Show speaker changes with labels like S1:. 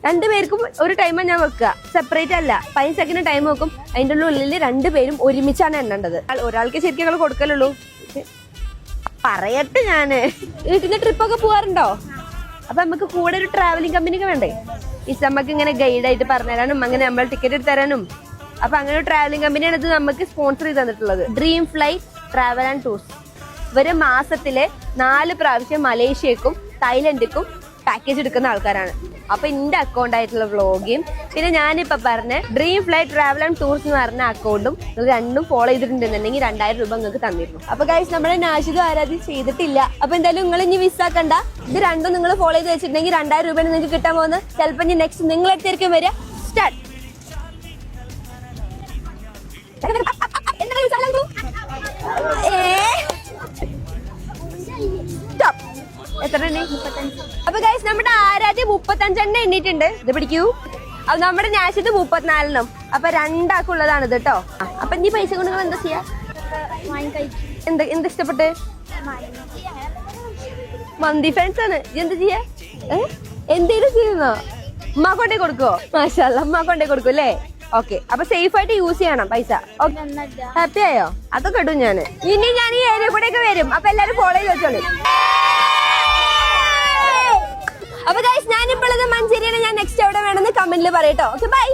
S1: രണ്ടുപേർക്കും ഒരു ടൈമാണ് ഞാൻ വെക്കുക, സെപ്പറേറ്റ് അല്ല. 5 സെക്കൻഡ് ടൈം വെക്കും. അതിന്റെ ഉള്ളിൽ രണ്ടുപേരും ഒരുമിച്ചാണ് എണ്ണേണ്ടത്. ഒരാൾക്ക് ശരിക്കും ഞങ്ങൾ കൊടുക്കലുള്ളൂ. പറയട്ടെ, ഞാന് വീട്ടിൽ ട്രിപ്പൊക്കെ പോവാറുണ്ടോ? അപ്പൊ നമുക്ക് കൂടെ ഒരു ട്രാവലിംഗ് കമ്പനിക്ക് വേണ്ടേ? നമുക്ക് ഇങ്ങനെ ഗൈഡായിട്ട് പറഞ്ഞുതരാനും അങ്ങനെ നമ്മൾ ടിക്കറ്റ് എടുത്ത് തരാനും. അപ്പൊ അങ്ങനെ ഒരു ട്രാവലിംഗ് കമ്പനിയാണ് ഇത് നമുക്ക് സ്പോൺസർ ചെയ്ത് തന്നിട്ടുള്ളത്. Dream flight travel and tours. ഇവര് മാസത്തിലെ 4 പ്രാവശ്യം മലേഷ്യക്കും തായ്ലൻഡിക്കും പാക്കേജ് എടുക്കുന്ന ആൾക്കാരാണ്. അപ്പൊ എന്റെ അക്കൗണ്ട് ആയിട്ടുള്ള വ്ളോഗും പിന്നെ ഞാനിപ്പോ പറഞ്ഞ dream flight travel and tours എന്ന് പറഞ്ഞ അക്കൗണ്ടും നിങ്ങൾ രണ്ടും ഫോളോ ചെയ്തിട്ടുണ്ടെന്നുണ്ടെങ്കിൽ 2000 രൂപ നിങ്ങൾക്ക് തന്നിരുന്നു. അപ്പൊ ഗൈസ്, നമ്മുടെ നാഷിദും ആരാധി ചെയ്തിട്ടില്ല. അപ്പൊ എന്തായാലും നിങ്ങൾ ഇനി മിസ്സാക്കണ്ട. ഇത് രണ്ടും നിങ്ങൾ ഫോളോ ചെയ്ത് വെച്ചിട്ടുണ്ടെങ്കിൽ 2000 രൂപ നിങ്ങൾക്ക് കിട്ടാൻ പോകുന്നത്. ചിലപ്പോ ഇനി നെക്സ്റ്റ് നിങ്ങളെടുത്തായിരിക്കും വരിക. സ്റ്റാർട്ട്. എത്ര എണ്ണി? അപ്പൊ ഗൈസ്, നമ്മുടെ ആരാധ്യ 35 എണ്ണ എണ്ണിട്ടുണ്ട്. ഇത് പിടിക്കൂ. അപ്പൊ നമ്മുടെ നാഷിദ് 34. അപ്പൊ രണ്ടാക്കുള്ളതാണ് ഇത് കേട്ടോ. അപ്പൊ ഇനി പൈസ കൊണ്ട് നിങ്ങൾ എന്താ ചെയ്യാ? എന്താ ഇഷ്ടപ്പെട്ട്? മന്തി ഫാൻസ് ആണ്. എന്താ ചെയ്യാ? എന്തേലും ചെയ്യുന്നോ? ഉമ്മ കൊണ്ടേ കൊടുക്കോ? മാഷാഅല്ലാ, ഉമ്മ കൊണ്ടേ കൊടുക്കും അല്ലേ? ഓക്കെ. അപ്പൊ സേഫ് ആയിട്ട് യൂസ് ചെയ്യണം പൈസ. ഹാപ്പി ആയോ? അതൊക്കെ ഇടും ഞാൻ. ഇനി ഞാൻ ഈ ഏരിയ കൂടെ ഒക്കെ വരും. അപ്പൊ എല്ലാരും ഫോളോ ചെയ്ത് വെച്ചോളൂ. അപ്പൊ ഗൈസ്, ഞാനിപ്പോൾ മഞ്ചേരിയാണ്. ഞാൻ നെക്സ്റ്റ് എവിടെ വേണമെന്ന് കമന്റിൽ പറയട്ടോ. Okay, by.